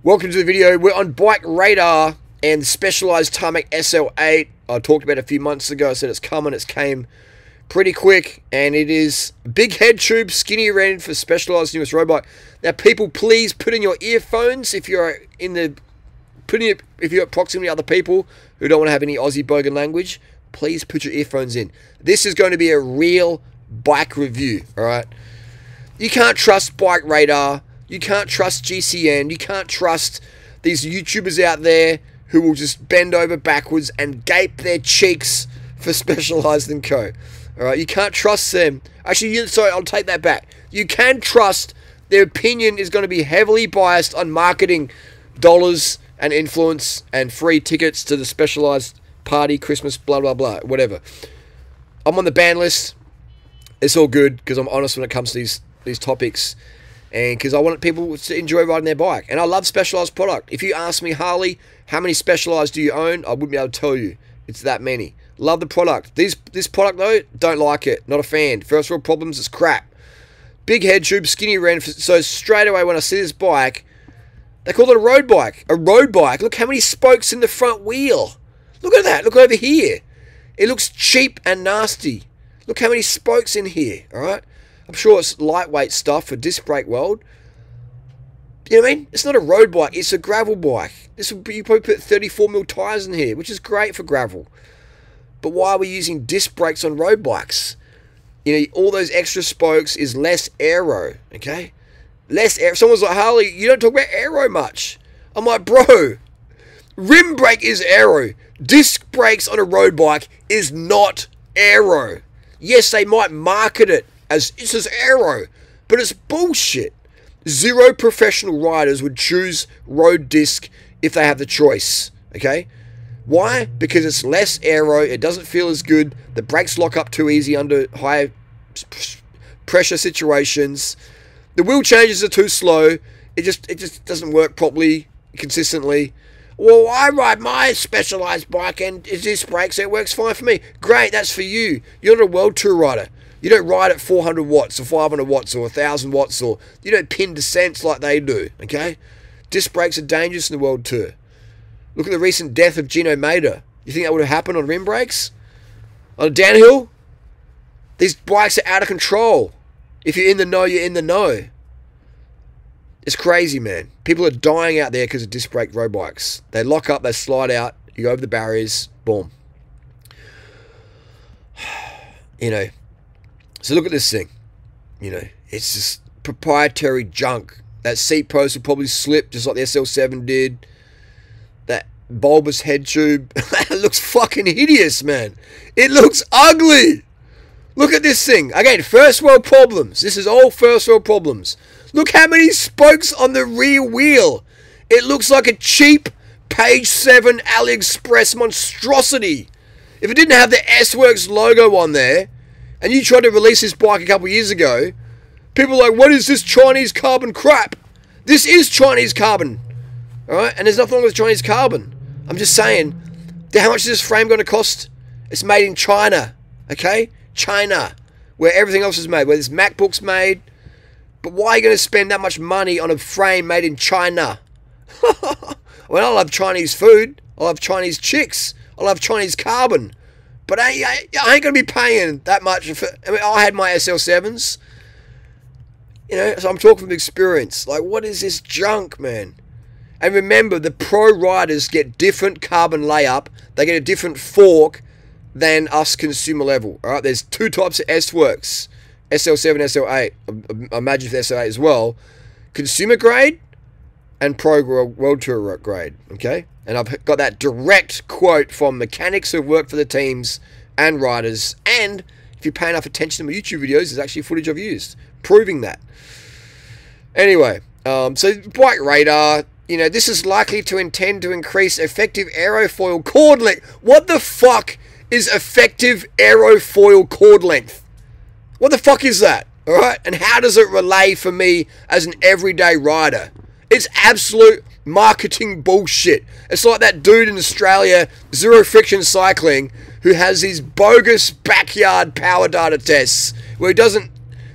Welcome to the video. We're on Bike Radar and Specialized Tarmac SL8. I talked about it a few months ago. I said it's coming. It's came pretty quick, and it is big head tube, skinny end for Specialized newest road bike. Now, people, please put in your earphones if you're if you're at proximity to other people who don't want to have any Aussie bogan language. Please put your earphones in. This is going to be a real bike review. All right. You can't trust Bike Radar. You can't trust GCN. You can't trust these YouTubers out there who will just bend over backwards and gape their cheeks for Specialized & Co. Alright, you can't trust them. Actually, sorry, I'll take that back. You can trust their opinion is going to be heavily biased on marketing dollars and influence and free tickets to the Specialized party, Christmas, blah, blah, blah, whatever. I'm on the ban list. It's all good because I'm honest when it comes to these topics. And because I want people to enjoy riding their bike. And I love Specialized product. If you ask me, Harley, how many Specialized do you own? I wouldn't be able to tell you. It's that many. Love the product. This product, though, don't like it. Not a fan. First world problems, it's crap. Big head tube, skinny rear. So straight away when I see this bike, they call it a road bike. A road bike. Look how many spokes in the front wheel. Look at that. Look over here. It looks cheap and nasty. Look how many spokes in here, all right? I'm sure it's lightweight stuff for disc brake world. You know what I mean? It's not a road bike. It's a gravel bike. You probably put 34mm tyres in here, which is great for gravel. But why are we using disc brakes on road bikes? You know, all those extra spokes is less aero, okay? Less aero. Someone's like, Harley, you don't talk about aero much. I'm like, bro, rim brake is aero. Disc brakes on a road bike is not aero. Yes, they might market it as it's as aero, but it's bullshit. Zero professional riders would choose road disc if they have the choice, okay? Why? Because it's less aero, it doesn't feel as good, the brakes lock up too easy under high pressure situations, the wheel changes are too slow, it just doesn't work properly, consistently. Well, I ride my Specialized bike and it's disc brakes, so it works fine for me. Great, that's for you. You're not a world tour rider. You don't ride at 400 watts or 500 watts or 1,000 watts, or you don't pin descents like they do, okay? Disc brakes are dangerous in the World Tour. Look at the recent death of Gino Mader. You think that would have happened on rim brakes? On a downhill? These bikes are out of control. If you're in the know, you're in the know. It's crazy, man. People are dying out there because of disc brake road bikes. They lock up, they slide out, you go over the barriers, boom. You know, so look at this thing. You know, it's just proprietary junk. That seat post will probably slip just like the SL7 did. That bulbous head tube. It looks fucking hideous, man. It looks ugly. Look at this thing. Again, first world problems. This is all first world problems. Look how many spokes on the rear wheel. It looks like a cheap Page 7 AliExpress monstrosity. If it didn't have the S-Works logo on there, and you tried to release this bike a couple of years ago, people are like, what is this Chinese carbon crap? This is Chinese carbon. Alright? And there's nothing wrong with Chinese carbon. I'm just saying, how much is this frame going to cost? It's made in China. Okay? China. Where everything else is made. Where this MacBook's made. But why are you going to spend that much money on a frame made in China? Well, I love Chinese food. I love Chinese chicks. I love Chinese carbon. But I ain't going to be paying that much for... I mean, I had my SL7s. You know, so I'm talking from experience. Like, what is this junk, man? And remember, the pro riders get different carbon layup. They get a different fork than us consumer level. Alright, there's two types of S-Works. SL7, SL8. I imagine for SL8 as well. Consumer grade and pro world tour grade. Okay? And I've got that direct quote from mechanics who work for the teams and riders. And if you pay enough attention to my YouTube videos, there's actually footage I've used proving that. Anyway, so Bike Radar, you know, this is likely to intend to increase effective aerofoil cord length. What the fuck is effective aerofoil cord length? What the fuck is that? Alright? And how does it relay for me as an everyday rider? It's absolute marketing bullshit. It's like that dude in Australia, Zero Friction Cycling, who has these bogus backyard power data tests where he doesn't...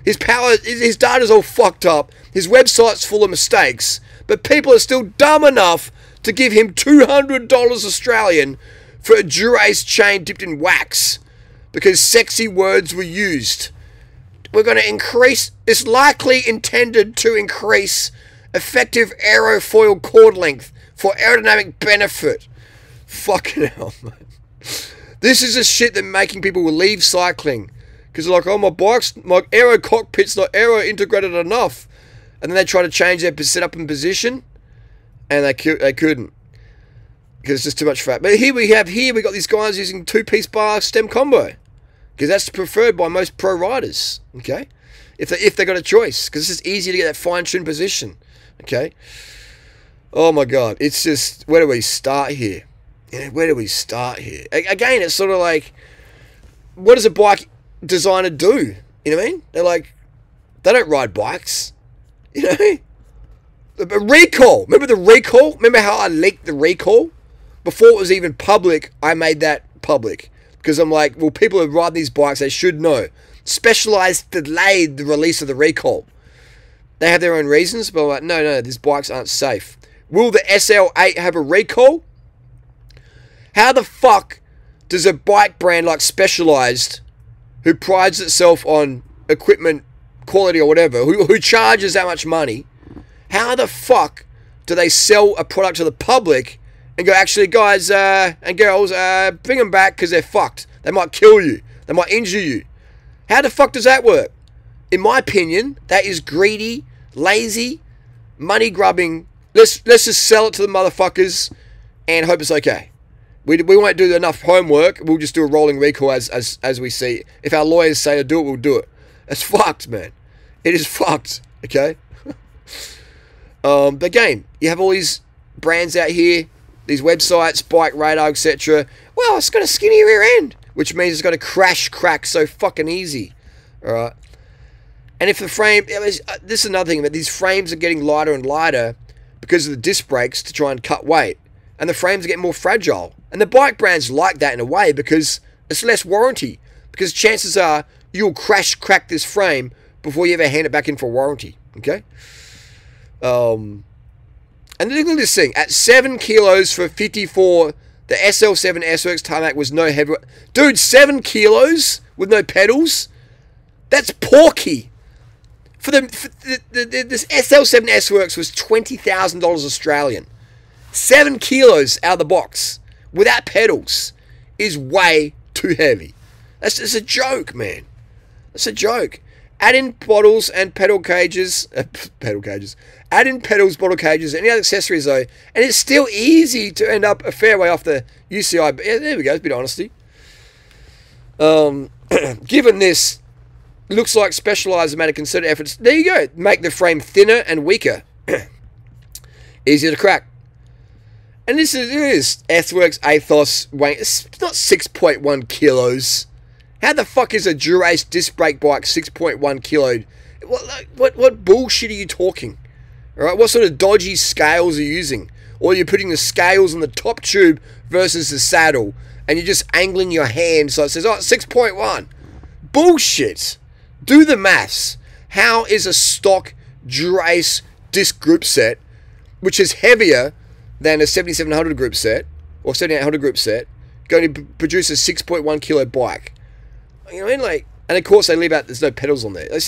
His data's all fucked up. His website's full of mistakes. but people are still dumb enough to give him $200 Australian for a Dura-Ace chain dipped in wax because sexy words were used. We're going to increase, it's likely intended to increase effective aerofoil cord length for aerodynamic benefit. Fucking hell, man. This is the shit that making people leave cycling. Because they're like, oh, my aero cockpit's not aero integrated enough. And then they try to change their setup and position. And they couldn't. Because it's just too much fat. But here we got these guys using two-piece bar stem combo. Because that's preferred by most pro riders. Okay? If they got a choice. Because it's just easier to get that fine-tuned position. Okay? Oh my God. It's just, where do we start here? Yeah, where do we start here? Again, it's sort of like, what does a bike designer do? You know what I mean? They're like, they don't ride bikes. You know? The recall. Remember the recall? Remember how I leaked the recall? Before it was even public, I made that public. Because I'm like, well, people who ride these bikes, they should know. Specialized delayed the release of the recall. They have their own reasons, but I'm like, no, these bikes aren't safe. Will the SL8 have a recall? How the fuck does a bike brand like Specialized, who prides itself on equipment quality or whatever, who charges that much money, how the fuck do they sell a product to the public and go, actually, guys and girls, bring them back because they're fucked. They might kill you. They might injure you. How the fuck does that work? In my opinion, that is greedy, lazy, money-grubbing. Let's just sell it to the motherfuckers and hope it's okay. We won't do enough homework. We'll just do a rolling recall as we see. If our lawyers say to do it, we'll do it. It's fucked, man. It is fucked, okay? But again, you have all these brands out here, these websites, Bike Radar, etc. Well, it's got a skinny rear end, which means it's got a crack so fucking easy, all right? And if the frame, this is another thing, that these frames are getting lighter and lighter because of the disc brakes to try and cut weight. And the frames are getting more fragile. And the bike brands like that in a way because it's less warranty. Because chances are you'll crack this frame before you ever hand it back in for warranty. Okay? And look at this thing. At 7 kilos for 54, the SL7 S-Works tarmac was no heavy. Dude, 7 kilos with no pedals? That's porky. This SL7 S-Works was $20,000 Australian. 7 kilos out of the box without pedals is way too heavy. That's just a joke, man. That's a joke. Add in bottles and pedal cages. Add in pedals, bottle cages, any other accessories though, and it's still easy to end up a fair way off the UCI. Yeah, there we go. A bit of honesty. Given this, looks like Specialized made a concerted efforts. There you go. Make the frame thinner and weaker. Easier to crack. And this is S-Works Athos weight. It's not 6.1 kilos. How the fuck is a Dura-Ace disc brake bike 6.1 kilo? What bullshit are you talking? Alright, what sort of dodgy scales are you using? Or you're putting the scales on the top tube versus the saddle, and you're just angling your hand so it says, oh, 6.1. Bullshit. Do the maths. How is a stock Dura-Ace disc group set, which is heavier than a 7700 group set or 7800 group set, going to produce a 6.1 kilo bike? You know what I mean? Like, and of course they leave out there's no pedals on there. It's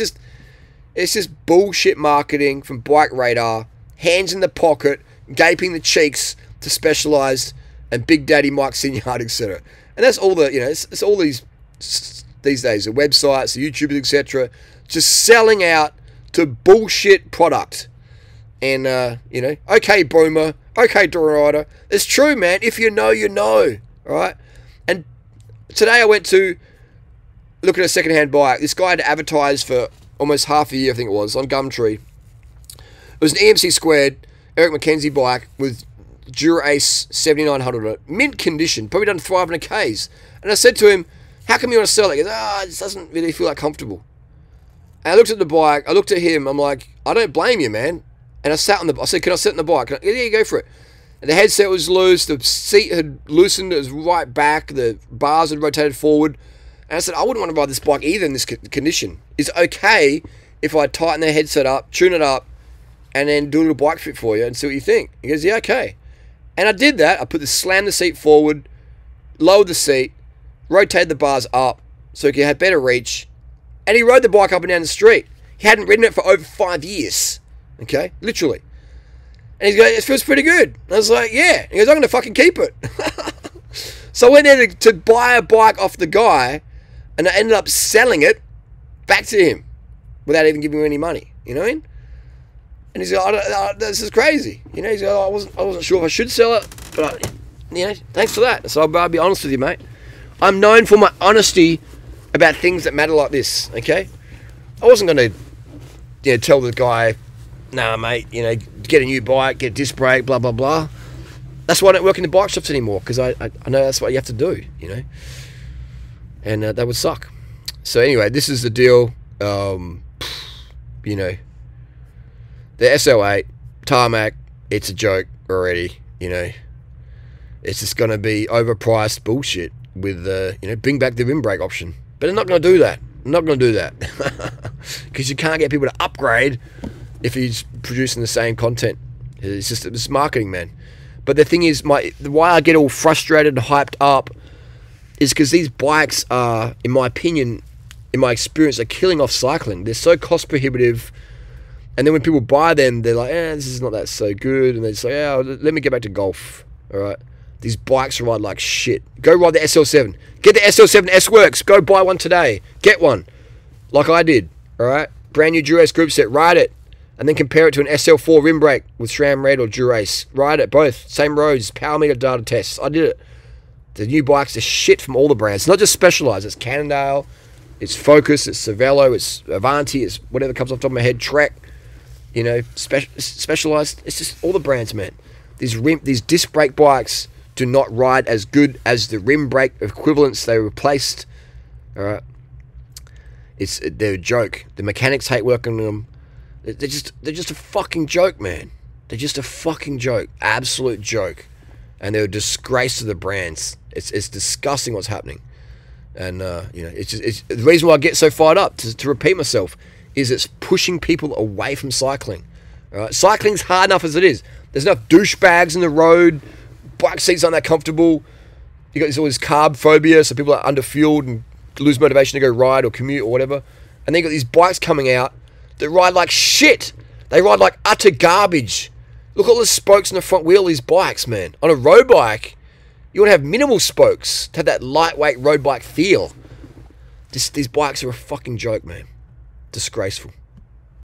just bullshit marketing from Bike Radar, hands in the pocket, gaping the cheeks to Specialized and Big Daddy Mike Signard, etc. And that's all the, you know, it's all these days, the websites, the YouTubers, etc., just selling out to bullshit product. And you know, okay, Boomer, okay, durianrider. It's true, man. If you know, you know. Alright? And today I went to look at a second-hand bike. This guy had advertised for almost half a year, I think it was, on Gumtree. It was an EMC squared Eric McKenzie bike with Dura-Ace 7900 on it. Mint condition, probably done 500 Ks. And I said to him, how come you want to sell it? He goes, it just doesn't really feel that comfortable. And I looked at the bike, I looked at him, I'm like, I don't blame you, man. And I said, can I sit on the bike? Yeah, go for it. And the headset was loose, the seat had loosened, it was right back, the bars had rotated forward. And I said, I wouldn't want to ride this bike either in this condition. It's okay if I tighten the headset up, tune it up, and then do a little bike fit for you and see what you think. He goes, yeah, okay. And I did that. I slammed the seat forward, lowered the seat, rotated the bars up so he could have better reach, and he rode the bike up and down the street. He hadn't ridden it for over 5 years. Okay? Literally. And he's going, it feels pretty good. And I was like, yeah. He goes, I'm going to fucking keep it. So I went there to buy a bike off the guy, and I ended up selling it back to him without even giving him any money. You know what I mean? And he's like, this is crazy. You know, he's like, I wasn't sure if I should sell it, but you know, thanks for that. So I'll be honest with you, mate. I'm known for my honesty about things that matter like this. Okay, I wasn't going to, tell the guy, nah, mate, get a new bike, get a disc brake, blah blah blah. That's why I don't work in the bike shops anymore, because I know that's what you have to do, and that would suck. So anyway, this is the deal. The SL8 tarmac, it's a joke already. It's just going to be overpriced bullshit with bring back the rim brake option. But I'm not going to do that. I'm not going to do that because you can't get people to upgrade if he's producing the same content. It's marketing, man. But the thing is, why I get all frustrated and hyped up is because these bikes are, in my opinion, in my experience, are killing off cycling. They're so cost prohibitive, and then when people buy them, they're like, this is not that so good, and they say, let me get back to golf. All right, these bikes ride like shit. Go ride the SL7. Get the SL7 S-Works. Go buy one today. Get one, like I did. All right, brand new Durace group set. Ride it. And then compare it to an SL4 rim brake with SRAM Red or Durace. Ride it, both. Same roads, power meter data tests. I did it. The new bikes are shit from all the brands. It's not just Specialized. It's Cannondale, it's Focus, it's Cervelo, it's Avanti, it's whatever comes off the top of my head, Trek, Specialized. It's just all the brands, man. These disc brake bikes do not ride as good as the rim brake equivalents they replaced. All right. They're a joke. The mechanics hate working on them. They're just a fucking joke, man. They're just a fucking joke. Absolute joke. And they're a disgrace to the brands. It's disgusting what's happening. And, it's the reason why I get so fired up, to repeat myself, is it's pushing people away from cycling. All right? Cycling's hard enough as it is. There's enough douchebags in the road. Bike seats aren't that comfortable. You got all this carb phobia, so people are underfueled and lose motivation to go ride or commute or whatever. And then you got these bikes coming out that ride like shit. They ride like utter garbage. Look at all the spokes in the front wheel of these bikes, man. On a road bike, you want to have minimal spokes to have that lightweight road bike feel. These bikes are a fucking joke, man. Disgraceful.